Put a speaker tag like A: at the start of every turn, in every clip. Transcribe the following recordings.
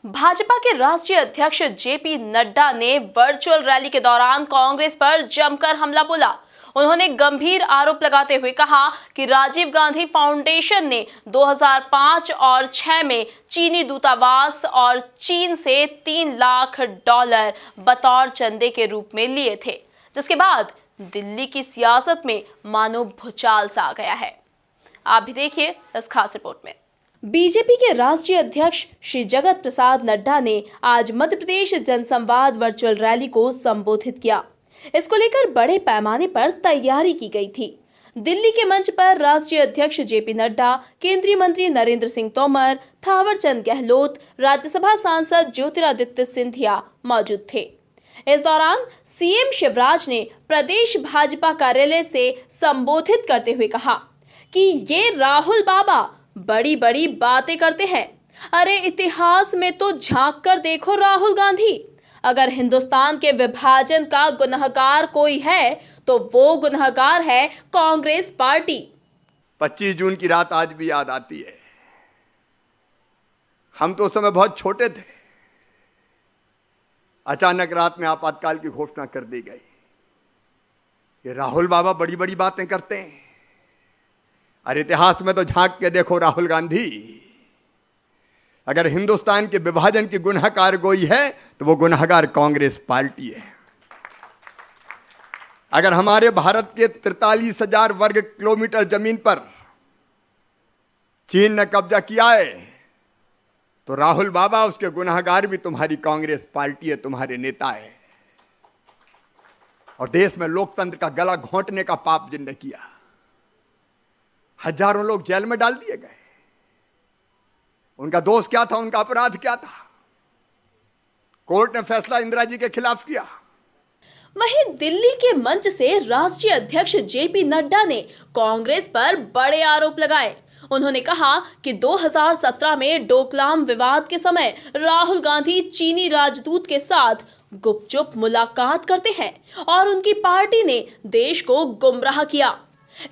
A: भाजपा के राष्ट्रीय अध्यक्ष जेपी नड्डा ने वर्चुअल रैली के दौरान कांग्रेस पर जमकर हमला बोला। उन्होंने गंभीर आरोप लगाते हुए कहा कि राजीव गांधी फाउंडेशन ने 2005 और 6 में चीनी दूतावास और चीन से $3 लाख बतौर चंदे के रूप में लिए थे, जिसके बाद दिल्ली की सियासत में मानो भूचाल सा आ गया है। आप भी देखिए इस खास रिपोर्ट में। बीजेपी के राष्ट्रीय अध्यक्ष श्री जगत प्रसाद नड्डा ने आज मध्य प्रदेश जनसंवाद वर्चुअल रैली को संबोधित किया। इसको लेकर बड़े पैमाने पर तैयारी की गई थी। दिल्ली के मंच पर राष्ट्रीय अध्यक्ष जेपी नड्डा, केंद्रीय मंत्री नरेंद्र सिंह तोमर, थावरचंद गहलोत, राज्यसभा सांसद ज्योतिरादित्य सिंधिया मौजूद थे। इस दौरान सीएम शिवराज ने प्रदेश भाजपा कार्यालय से संबोधित करते हुए कहा कि ये राहुल बाबा बड़ी बड़ी बातें करते हैं। अरे इतिहास में तो झांक कर देखो राहुल गांधी, अगर हिंदुस्तान के विभाजन का गुनहगार कोई है तो वो गुनहगार है कांग्रेस पार्टी।
B: 25 जून की रात आज भी याद आती है। हम तो उस समय बहुत छोटे थे। अचानक रात में आपातकाल की घोषणा कर दी गई। ये राहुल बाबा बड़ी बड़ी बातें करते हैं। अरे इतिहास में तो झांक के देखो राहुल गांधी, अगर हिंदुस्तान के विभाजन की गुनहगार कोई है तो वो गुनहगार कांग्रेस पार्टी है। अगर हमारे भारत के 43,000 वर्ग किलोमीटर जमीन पर चीन ने कब्जा किया है तो राहुल बाबा उसके गुनहगार भी तुम्हारी कांग्रेस पार्टी है, तुम्हारे नेता है। और देश में लोकतंत्र का गला घोंटने का पाप जिनने किया, हजारों लोग जेल में डाल दिए गए। उनका दोष क्या था, उनका अपराध क्या था? कोर्ट ने फैसला इंदिरा जी के खिलाफ किया।
A: वहीं दिल्ली के मंच से राष्ट्रीय अध्यक्ष जेपी नड्डा ने कांग्रेस पर बड़े आरोप लगाए। उन्होंने कहा कि 2017 में डोकलाम विवाद के समय राहुल गांधी चीनी राजदूत के साथ गुपचुप मुलाकात करते हैं और उनकी पार्टी ने देश को गुमराह किया।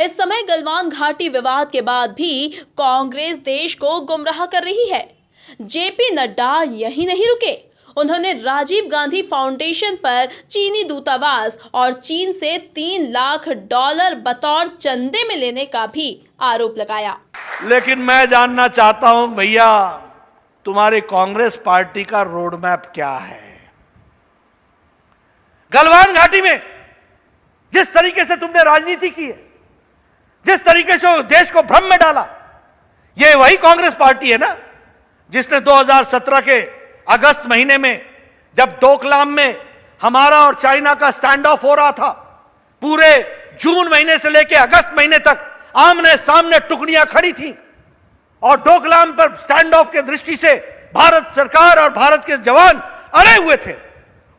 A: इस समय गलवान घाटी विवाद के बाद भी कांग्रेस देश को गुमराह कर रही है। जेपी नड्डा यही नहीं रुके, उन्होंने राजीव गांधी फाउंडेशन पर चीनी दूतावास और चीन से $3 लाख बतौर चंदे में लेने का भी आरोप लगाया।
C: लेकिन मैं जानना चाहता हूं भैया, तुम्हारी कांग्रेस पार्टी का रोड मैप क्या है? गलवान घाटी में जिस तरीके से तुमने राजनीति की है, जिस तरीके से देश को भ्रम में डाला, ये वही कांग्रेस पार्टी है ना जिसने 2017 के अगस्त महीने में, जब डोकलाम में हमारा और चाइना का स्टैंड ऑफ हो रहा था, पूरे जून महीने से लेकर अगस्त महीने तक आमने सामने टुकड़ियां खड़ी थी और डोकलाम पर स्टैंड ऑफ के दृष्टि से भारत सरकार और भारत के जवान अड़े हुए थे।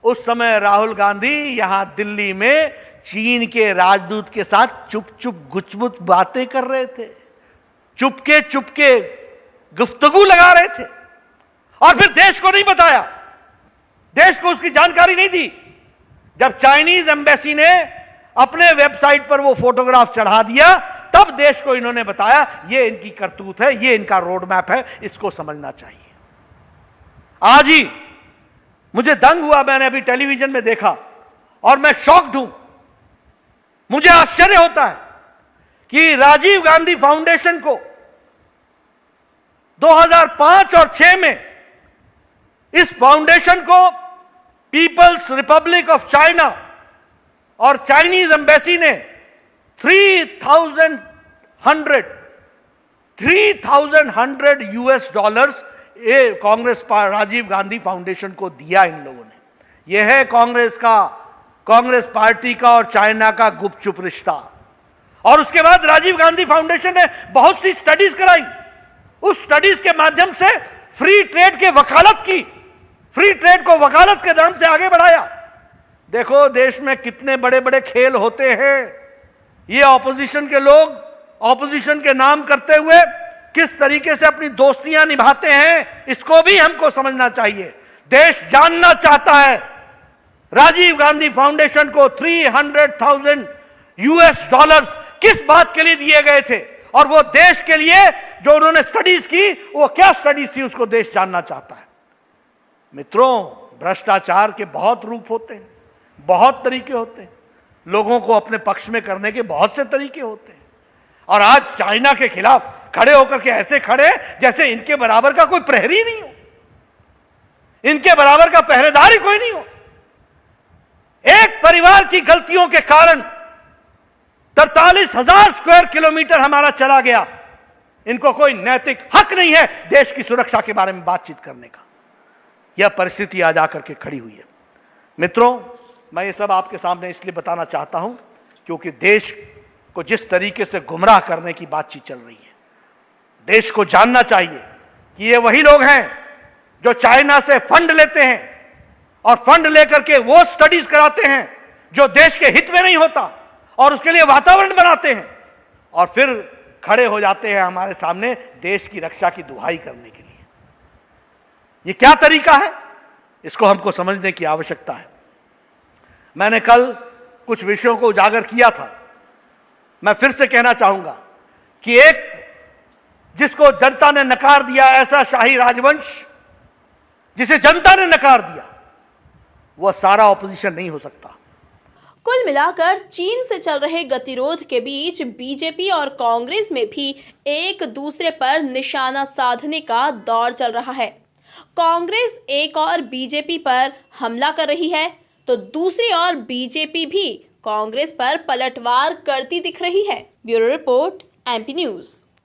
C: उस समय राहुल गांधी यहां दिल्ली में चीन के राजदूत के साथ चुप चुप गुचमुच बातें कर रहे थे, चुपके गुफ्तगू लगा रहे थे और फिर देश को नहीं बताया, देश को उसकी जानकारी नहीं दी। जब चाइनीज एम्बेसी ने अपने वेबसाइट पर वो फोटोग्राफ चढ़ा दिया, तब देश को इन्होंने बताया ये इनकी करतूत है, ये इनका रोड मैप है, इसको समझना चाहिए। आज ही मुझे दंग हुआ, मैंने अभी टेलीविजन में देखा और मैं शॉक्ड हूं। मुझे आश्चर्य होता है कि राजीव गांधी फाउंडेशन को 2005 और 6 में इस फाउंडेशन को पीपल्स रिपब्लिक ऑफ चाइना और चाइनीज एम्बेसी ने $3,100 ये कांग्रेस राजीव गांधी फाउंडेशन को दिया। इन लोगों ने, यह है कांग्रेस पार्टी का और चाइना का गुपचुप रिश्ता। और उसके बाद राजीव गांधी फाउंडेशन ने बहुत सी स्टडीज कराई, उस स्टडीज के माध्यम से फ्री ट्रेड के वकालत की, फ्री ट्रेड को वकालत के नाम से आगे बढ़ाया। देखो देश में कितने बड़े बड़े खेल होते हैं। ये ऑपोजिशन के लोग ऑपोजिशन के नाम करते हुए किस तरीके से अपनी दोस्तियां निभाते हैं, इसको भी हमको समझना चाहिए। देश जानना चाहता है राजीव गांधी फाउंडेशन को $300,000 किस बात के लिए दिए गए थे, और वो देश के लिए जो उन्होंने स्टडीज की, वो क्या स्टडीज थी, उसको देश जानना चाहता है। मित्रों, भ्रष्टाचार के बहुत रूप होते हैं, बहुत तरीके होते हैं, लोगों को अपने पक्ष में करने के बहुत से तरीके होते हैं। और आज चाइना के खिलाफ खड़े होकर के ऐसे खड़े जैसे इनके बराबर का कोई प्रहरी नहीं हो, इनके बराबर का पहरेदार ही कोई नहीं हो। एक परिवार की गलतियों के कारण 43,000 स्क्वायर किलोमीटर हमारा चला गया। इनको कोई नैतिक हक नहीं है देश की सुरक्षा के बारे में बातचीत करने का। यह परिस्थिति आज आकर के खड़ी हुई है। मित्रों, मैं ये सब आपके सामने इसलिए बताना चाहता हूं क्योंकि देश को जिस तरीके से गुमराह करने की बातचीत चल रही है, देश को जानना चाहिए कि ये वही लोग हैं जो चाइना से फंड लेते हैं और फंड लेकर के वो स्टडीज कराते हैं जो देश के हित में नहीं होता और उसके लिए वातावरण बनाते हैं और फिर खड़े हो जाते हैं हमारे सामने देश की रक्षा की दुहाई करने के लिए। ये क्या तरीका है, इसको हमको समझने की आवश्यकता है। मैंने कल कुछ विषयों को उजागर किया था। मैं फिर से कहना चाहूंगा कि एक जिसको जनता ने नकार दिया, ऐसा शाही राजवंश जिसे जनता ने नकार दिया, वह सारा ऑपोजिशन नहीं हो सकता।
A: कुल मिलाकर चीन से चल रहे गतिरोध के बीच बीजेपी और कांग्रेस में भी एक दूसरे पर निशाना साधने का दौर चल रहा है। कांग्रेस एक और बीजेपी पर हमला कर रही है तो दूसरी ओर बीजेपी भी कांग्रेस पर पलटवार करती दिख रही है। Bureau report, MP news.